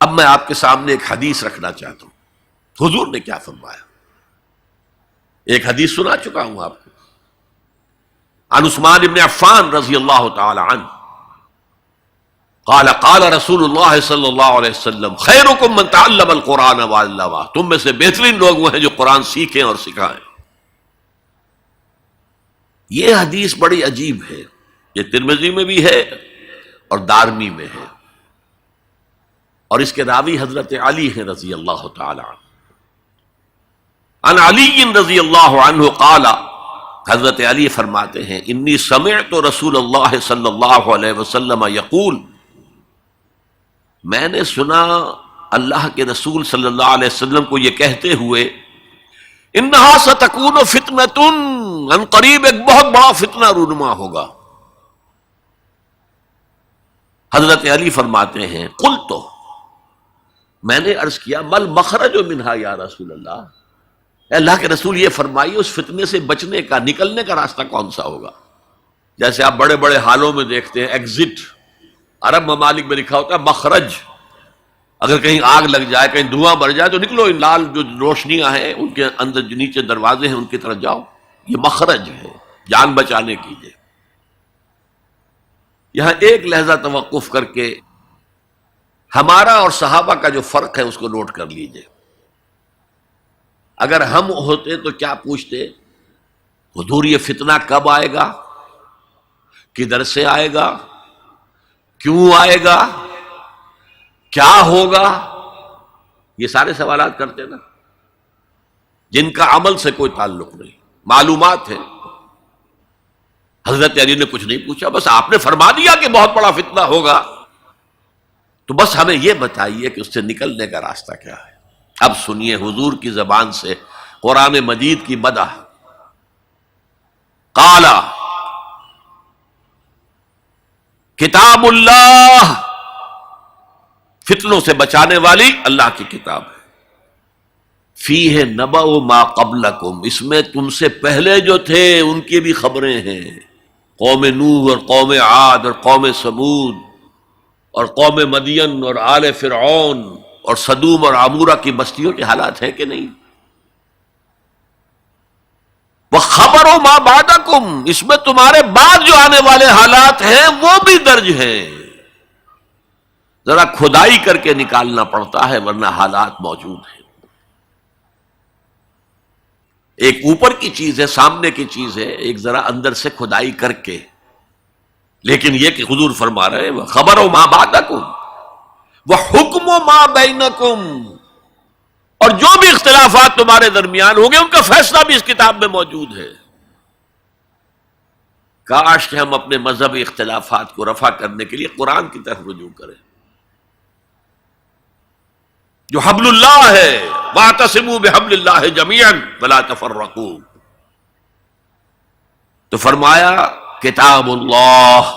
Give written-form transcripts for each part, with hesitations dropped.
اب میں آپ کے سامنے ایک حدیث رکھنا چاہتا ہوں، حضور نے کیا فرمایا۔ ایک حدیث سنا چکا ہوں آپ کو، عن عثمان بن عفان رضی اللہ تعالی عنہ قال قال رسول اللہ صلی اللہ علیہ وسلم خیرکم من تعلم القرآن وعلمہ، تم میں سے بہترین لوگ وہ ہیں جو قرآن سیکھیں اور سکھائیں۔ یہ حدیث بڑی عجیب ہے، یہ ترمذی میں بھی ہے اور دارمی میں ہے، اور اس کے راوی حضرت علی ہیں رضی اللہ تعالی عنہ۔ عن علی رضی اللہ عنہ قال، حضرت علی فرماتے ہیں انی سمعت رسول اللہ صلی اللہ علیہ وسلم یقول، میں نے سنا اللہ کے رسول صلی اللہ علیہ وسلم کو یہ کہتے ہوئے، انہا ستکون فتنۃ، ان قریب ایک بہت بڑا فتنہ رونما ہوگا۔ حضرت علی فرماتے ہیں قلت، میں نے عرض کیا مل مخرج منہا یا رسول اللہ، اے اللہ کے رسول یہ فرمائیے اس فتنے سے بچنے کا، نکلنے کا راستہ کون سا ہوگا؟ جیسے آپ بڑے بڑے حالوں میں دیکھتے ہیں ایگزٹ، عرب ممالک میں لکھا ہوتا ہے مخرج، اگر کہیں آگ لگ جائے، کہیں دھواں بڑھ جائے تو نکلو، ان لال جو روشنیاں ہیں ان کے اندر جو نیچے دروازے ہیں ان کی طرف جاؤ، یہ مخرج ہے جان بچانے کی۔ یہاں ایک لحظہ توقف کر کے ہمارا اور صحابہ کا جو فرق ہے اس کو نوٹ کر لیجئے۔ اگر ہم ہوتے تو کیا پوچھتے، حضور یہ فتنہ کب آئے گا، کدھر سے آئے گا، کیوں آئے گا، کیا ہوگا، یہ سارے سوالات کرتے نا، جن کا عمل سے کوئی تعلق نہیں، معلومات ہیں۔ حضرت علی نے کچھ نہیں پوچھا، بس آپ نے فرما دیا کہ بہت بڑا فتنہ ہوگا، تو بس ہمیں یہ بتائیے کہ اس سے نکلنے کا راستہ کیا ہے۔ اب سنیے حضور کی زبان سے قرآن مجید کی مدح۔ قال کتاب اللہ، فتنوں سے بچانے والی اللہ کی کتاب ہے، فیہ نبأ ما قبلکم، اس میں تم سے پہلے جو تھے ان کی بھی خبریں ہیں، قوم نوح اور قوم عاد اور قوم سمود اور قوم مدین اور آل فرعون اور سدوم اور عمورہ کی بستیوں کے حالات ہیں کہ نہیں؟ وَخَبَرُ مَا بَعْدَكُمْ، اس میں تمہارے بعد جو آنے والے حالات ہیں وہ بھی درج ہیں، ذرا کھدائی کر کے نکالنا پڑتا ہے ورنہ حالات موجود ہیں۔ ایک اوپر کی چیز ہے، سامنے کی چیز ہے، ایک ذرا اندر سے کھدائی کر کے، لیکن یہ کہ حضور فرما رہے ہیں خبرو ما بعدکم وحکم ما بینکم، اور جو بھی اختلافات تمہارے درمیان ہوں گے ان کا فیصلہ بھی اس کتاب میں موجود ہے۔ کاش کہ ہم اپنے مذہبی اختلافات کو رفع کرنے کے لیے قرآن کی طرف رجوع کریں، جو حبل اللہ ہے، واعتصموا بحبل اللہ جميعا ولا تفرقوا۔ تو فرمایا کتاب اللہ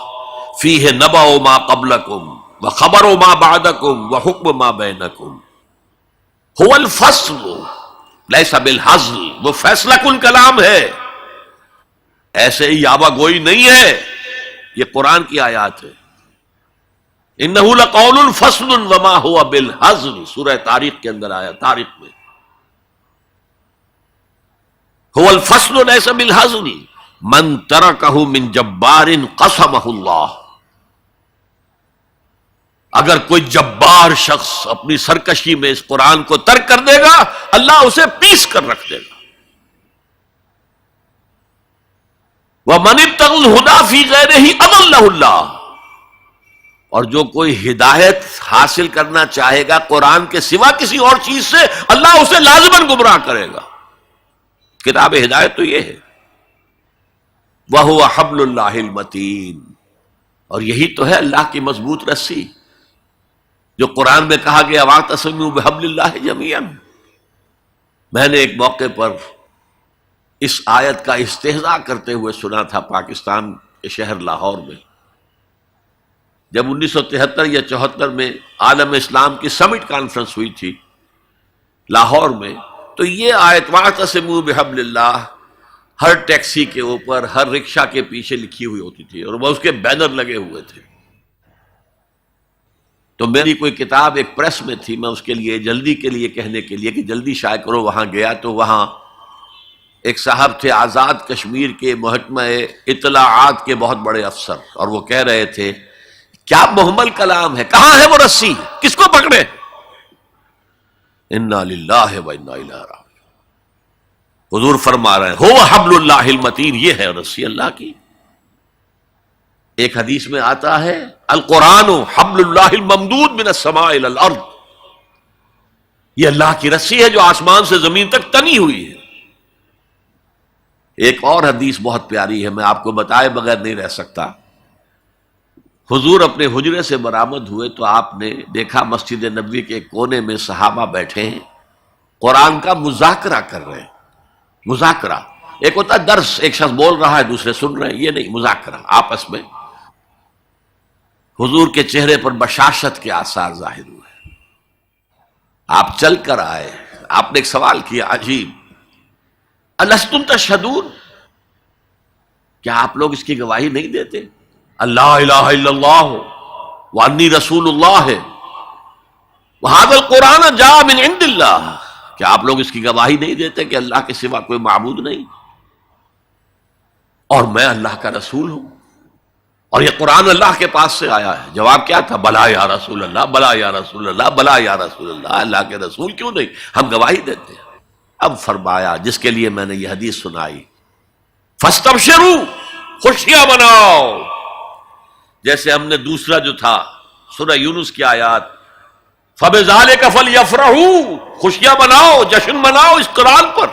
فیہ نبأ ما قبلکم وخبر ما بعدکم وحکم ما بینکم، هو الفصل لیس بالحزل، وہ فیصلہ کن کلام ہے، ایسے ہی یابہ گوئی نہیں ہے، یہ قرآن کی آیات ہے۔ انہ لقول فصل وما هو بالحزل، سورہ طارق کے اندر آیا، طارق میں هو الفصل لیس بالحزل من ترکہ من جبار قسمہ اللہ، اگر کوئی جبار شخص اپنی سرکشی میں اس قرآن کو ترک کر دے گا اللہ اسے پیس کر رکھ دے گا۔ وَمَنِ ابْتَغَى الْهُدَىٰ فِي غَيْرِهِ أَضَلَّهُ اللَّهُ، اور جو کوئی ہدایت حاصل کرنا چاہے گا قرآن کے سوا کسی اور چیز سے، اللہ اسے لازماً گمراہ کرے گا۔ کتاب ہدایت تو یہ ہے، وَهُوَ حَبْلُ اللَّهِ الْمَتِينُ، اور یہی تو ہے اللہ کی مضبوط رسی، جو قرآن میں کہا گیا وَاعْتَصِمُوا بِحَبْلِ اللَّهِ جَمِيعًا۔ میں نے ایک موقع پر اس آیت کا استہزاء کرتے ہوئے سنا تھا پاکستان کے شہر لاہور میں، جب 1973 یا 74 میں عالم اسلام کی سمٹ کانفرنس ہوئی تھی لاہور میں، تو یہ آیت وَاعْتَصِمُوا بِحَبْلِ اللَّهِ ہر ٹیکسی کے اوپر، ہر رکشہ کے پیچھے لکھی ہوئی ہوتی تھی، اور وہ اس کے بینر لگے ہوئے تھے۔ تو میری کوئی کتاب ایک پریس میں تھی، میں اس کے لیے جلدی کے لیے کہنے کے لیے کہ جلدی شائع کرو، وہاں گیا تو وہاں ایک صاحب تھے آزاد کشمیر کے محکمہ اطلاعات کے بہت بڑے افسر، اور وہ کہہ رہے تھے کیا محمل کلام ہے، کہاں ہے وہ رسی، کس کو پکڑے؟ انا للہ و انا الیہ راجعون۔ حضور فرما رہے ہیں هو حبل اللہ المتین، یہ ہے رسی اللہ کی۔ ایک حدیث میں آتا ہے القرآن حبل اللہ الممدود من السماء الی الارض، یہ اللہ کی رسی ہے جو آسمان سے زمین تک تنی ہوئی ہے۔ ایک اور حدیث بہت پیاری ہے، میں آپ کو بتائے بغیر نہیں رہ سکتا۔ حضور اپنے حجرے سے برآمد ہوئے تو آپ نے دیکھا مسجد نبوی کے ایک کونے میں صحابہ بیٹھے ہیں، قرآن کا مذاکرہ کر رہے ہیں۔ مذاکرہ ایک ہوتا ہے درس، ایک شخص بول رہا ہے دوسرے سن رہے ہیں، یہ نہیں، مذاکرہ آپس میں۔ حضور کے چہرے پر بشاشت کے آثار ظاہر ہوئے، آپ چل کر آئے، آپ نے ایک سوال کیا عجیب، الستم تشہدون، کیا آپ لوگ اس کی گواہی نہیں دیتے اللہ الہ الا اللہ وانی رسول اللہ ہے وہذا القرآن جاء من عند اللہ، کیا آپ لوگ اس کی گواہی نہیں دیتے کہ اللہ کے سوا کوئی معبود نہیں اور میں اللہ کا رسول ہوں اور یہ قرآن اللہ کے پاس سے آیا ہے؟ جواب کیا تھا؟ بلا یا رسول اللہ، بلا یا رسول اللہ، بلا یا رسول اللہ، اللہ کے رسول کیوں نہیں، ہم گواہی دیتے ہیں۔ اب فرمایا جس کے لیے میں نے یہ حدیث سنائی، فاستبشروا، خوشیاں مناؤ، جیسے ہم نے دوسرا جو تھا سورہ یونس کی آیات فَبِذَلِكَ فَلْيَفْرَحُوا، خوشیاں مناؤ، جشن مناؤ اس قرآن پر،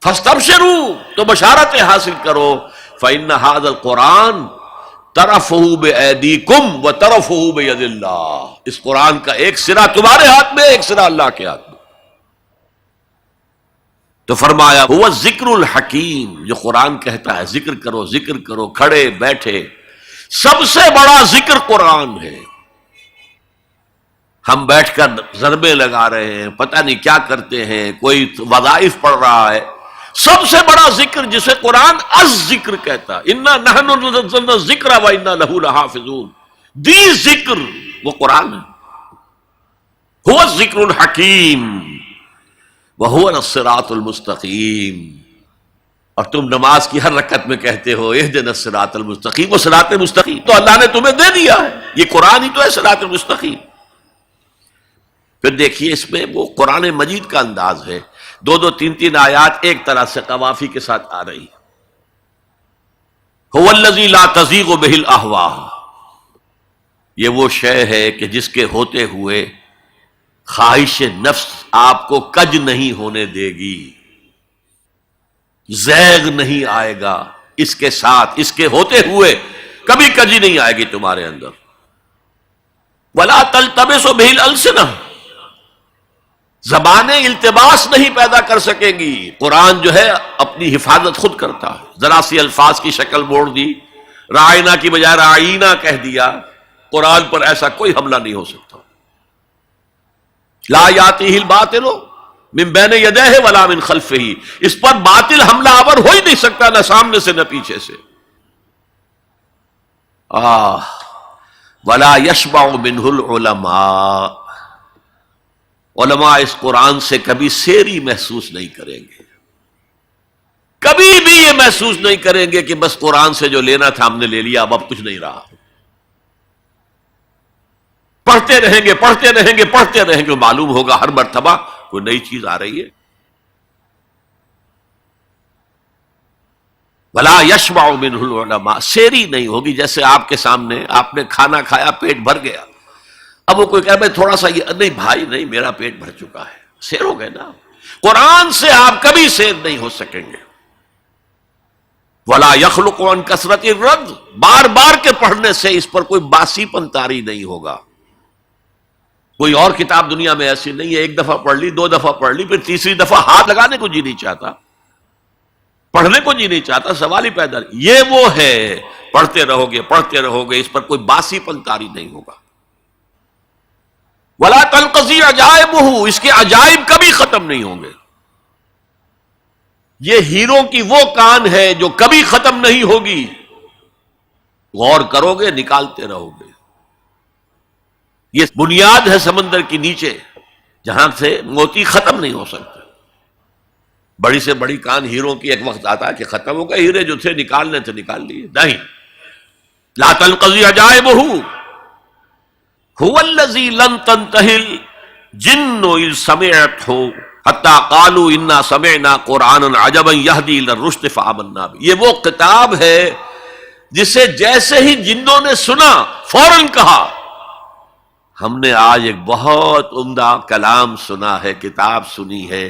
فاستبشروا، تو بشارتیں حاصل کرو، فَإِنَّ هَذَا الْقُرْآنَ طَرَفُهُ بِأَيْدِيكُمْ وَطَرَفُهُ بِيَدِ اللَّهِ، اس قرآن کا ایک سرا تمہارے ہاتھ میں، ایک سرا اللہ کے ہاتھ میں۔ تو فرمایا هو الذکر الحکیم، جو قرآن کہتا ہے ذکر کرو ذکر کرو، کھڑے بیٹھے، سب سے بڑا ذکر قرآن ہے۔ ہم بیٹھ کر ضربے لگا رہے ہیں، پتہ نہیں کیا کرتے ہیں، کوئی وظائف پڑھ رہا ہے، سب سے بڑا ذکر جسے قرآن الذکر کہتا ہے، انا نحن نزلنا الذکر وانا لہ لحافظون، دی ذکر وہ قرآن ہے، هو الذکر الحکیم وَهُوَ الصِّرَاطُ الْمُسْتَقِيمُ، اور تم نماز کی ہر رکعت میں کہتے ہو اهدنا الصراط المستقیم، وہ صراط مستقیم تو اللہ نے تمہیں دے دیا ہے، یہ قرآن ہی تو ہے صراط المستقیم۔ پھر دیکھیے اس میں وہ قرآن مجید کا انداز ہے، دو دو تین تین آیات ایک طرح سے قوافی کے ساتھ آ رہی ہے۔ هُوَ الَّذِي لَا تَزِيغُ بِهِ الْأَهْوَاءُ، یہ وہ شے ہے کہ جس کے ہوتے ہوئے خواہش نفس آپ کو کج نہیں ہونے دے گی، زیغ نہیں آئے گا اس کے ساتھ، اس کے ہوتے ہوئے کبھی کجی نہیں آئے گی تمہارے اندر۔ وَلَا تَلْتَبِسُ بِهِ الْأَلْسِنَةُ، زبانیں التباس نہیں پیدا کر سکیں گی، قرآن جو ہے اپنی حفاظت خود کرتا ہے۔ ذرا سی الفاظ کی شکل موڑ دی، رائنا کی بجائے رائنا کہہ دیا، قرآن پر ایسا کوئی حملہ نہیں ہو سکتا۔ لا یاتیہ الباطل من بین یدیہ ولا من خلفہ، اس پر باطل حملہ آور ہو ہی نہیں سکتا، نہ سامنے سے نہ پیچھے سے۔ ولا یشبع منہ العلماء، علماء اس قرآن سے کبھی سیری محسوس نہیں کریں گے، کبھی بھی یہ محسوس نہیں کریں گے کہ بس قرآن سے جو لینا تھا ہم نے لے لیا، اب کچھ نہیں رہا۔ پڑھتے رہیں گے پڑھتے رہیں گے پڑھتے رہیں گے، معلوم ہوگا ہر مرتبہ کوئی نئی چیز آ رہی ہے۔ ولا یشبع منہ العلماء، سیری نہیں ہوگی، جیسے آپ کے سامنے آپ نے کھانا کھایا، پیٹ بھر گیا، اب وہ کوئی کہے بھائی تھوڑا سا یہ، نہیں بھائی نہیں، میرا پیٹ بھر چکا ہے، سیر ہو گئے نا۔ قرآن سے آپ کبھی سیر نہیں ہو سکیں گے۔ ولا یخلق عن کثرت الرد، بار بار کے پڑھنے سے اس پر کوئی باسی پن طاری نہیں ہوگا۔ کوئی اور کتاب دنیا میں ایسی نہیں ہے، ایک دفعہ پڑھ لی، دو دفعہ پڑھ لی، پھر تیسری دفعہ ہاتھ لگانے کو جی نہیں چاہتا، پڑھنے کو جی نہیں چاہتا، سوال ہی پیدا نہیں۔ یہ وہ ہے، پڑھتے رہو گے، اس پر کوئی باسی پن طاری نہیں ہوگا۔ ولا تنقضی عجائبہ، اس کے عجائب کبھی ختم نہیں ہوں گے۔ یہ ہیروں کی وہ کان ہے جو کبھی ختم نہیں ہوگی، غور کرو گے نکالتے رہو گے۔ یہ بنیاد ہے سمندر کی نیچے جہاں سے موتی ختم نہیں ہو سکتے. بڑی سے بڑی کان ہیروں کی ایک وقت آتا ہے کہ ختم ہو گئے، ہیرے جو تھے نکالنے تھے نکال لیے. نہیں، لا تنقضی عجائبہ هو الذی لن تنتہی الجن اذ سمعتہ حتی قالوا انا سمعنا قرآنا عجبا یہدی الی الرشد فآمنا بہ. یہ وہ کتاب ہے جسے جیسے ہی جنوں نے سنا فوراً کہا ہم نے آج ایک بہت عمدہ کلام سنا ہے، کتاب سنی ہے،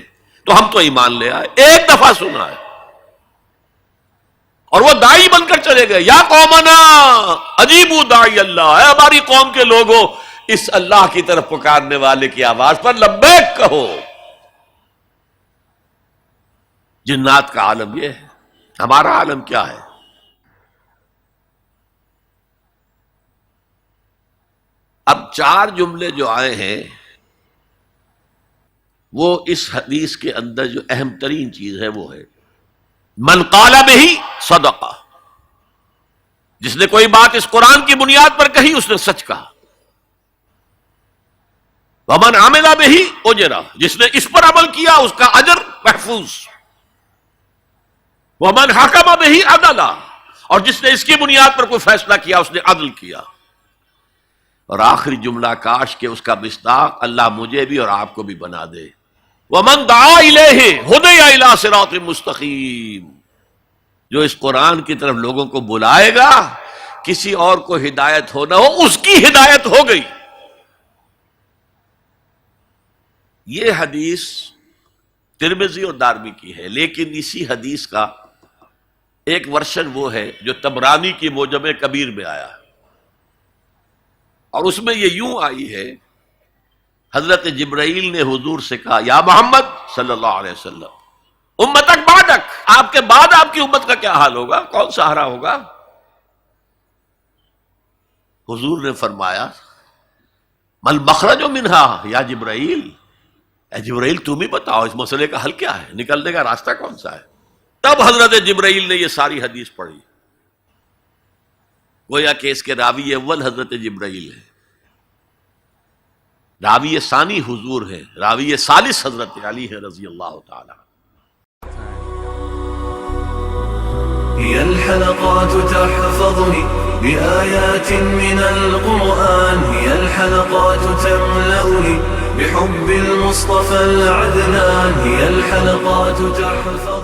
تو ہم تو ایمان لے آئے. ایک دفعہ سنا ہے اور وہ دائی بن کر چلے گئے. یا قومنا اجیبوا داعی اللہ، اے ہماری قوم کے لوگوں اس اللہ کی طرف پکارنے والے کی آواز پر لبیک کہو. جنات کا عالم یہ ہے، ہمارا عالم کیا ہے؟ اب 4 جملے جو آئے ہیں وہ اس حدیث کے اندر جو اہم ترین چیز ہے وہ ہے من قال بہ صدق. جس نے کوئی بات اس قرآن کی بنیاد پر کہی اس نے سچ کہا. ومن عمل بہ اجر، جس نے اس پر عمل کیا اس کا اجر محفوظ. ومن حکم بہ عدل، اور جس نے اس کی بنیاد پر کوئی فیصلہ کیا اس نے عدل کیا. اور آخری جملہ کاش کہ اس کا مصداق اللہ مجھے بھی اور آپ کو بھی بنا دے. وَمَن دَعَا إِلَيْهِ هُدِيَ إِلَىٰ صِرَاطٍ مُسْتَقِيمٍ، جو اس قرآن کی طرف لوگوں کو بلائے گا کسی اور کو ہدایت ہو نہ ہو اس کی ہدایت ہو گئی. یہ حدیث ترمذی اور دارمی کی ہے، لیکن اسی حدیث کا ایک ورژن وہ ہے جو طبرانی کی معجم کبیر میں آیا ہے، اور اس میں یہ یوں آئی ہے حضرت جبرائیل نے حضور سے کہا یا محمد صلی اللہ علیہ وسلم امتک بعدک، آپ کے بعد آپ کی امت کا کیا حال ہوگا، کون سہارا ہوگا؟ حضور نے فرمایا مل مخرج منہا یا جبرائیل، اے جبرائیل تم ہی بتاؤ اس مسئلے کا حل کیا ہے، نکلنے کا راستہ کون سا ہے؟ تب حضرت جبرائیل نے یہ ساری حدیث پڑھی. گویا کہ اس کے راوی اول حضرت جبرائیل ہے، راوی ثانی حضور ہے، راوی ثالث حضرت علی ہے رضی اللہ تعالی. هي الحلقات تحفظني بآيات من القرآن، هي الحلقات تملأني بحب المصطفى العدنان، هي الحلقات تحفظني